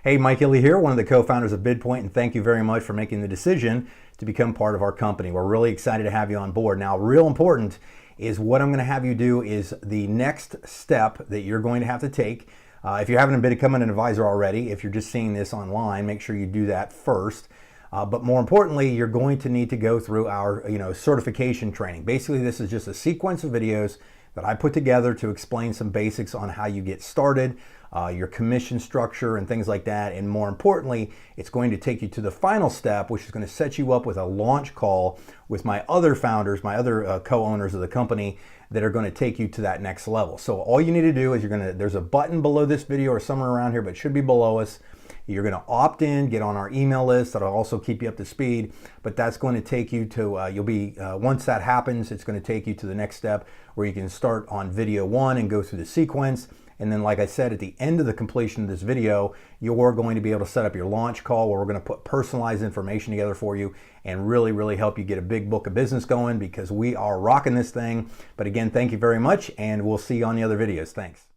Hey, Mike Illy here, one of the co-founders of BidPoint, and thank you very much for making the decision to become part of our company. We're really excited to have you on board. Now, real important is what I'm going to have you do is the next step that you're going to have to take. If you haven't become an advisor already, if you're just seeing this online, make sure you do that first. But more importantly, you're going to need to go through our certification training. Basically, this is just a sequence of videos that I put together to explain some basics on how you get started, your commission structure and things like that. And more importantly, it's going to take you to the final step, which is going to set you up with a launch call with my other founders, my other co-owners of the company that are going to take you to that next level. So all you need to do is there's a button below this video or somewhere around here, but it should be below us. You're going to opt in, get on our email list. That'll also keep you up to speed, but that's going to take you to, once that happens, it's going to take you to the next step where you can start on video 1 and go through the sequence. And then, like I said, at the end of the completion of this video, you're going to be able to set up your launch call where we're going to put personalized information together for you and really, really help you get a big book of business going, because we are rocking this thing. But again, thank you very much, and we'll see you on the other videos. Thanks.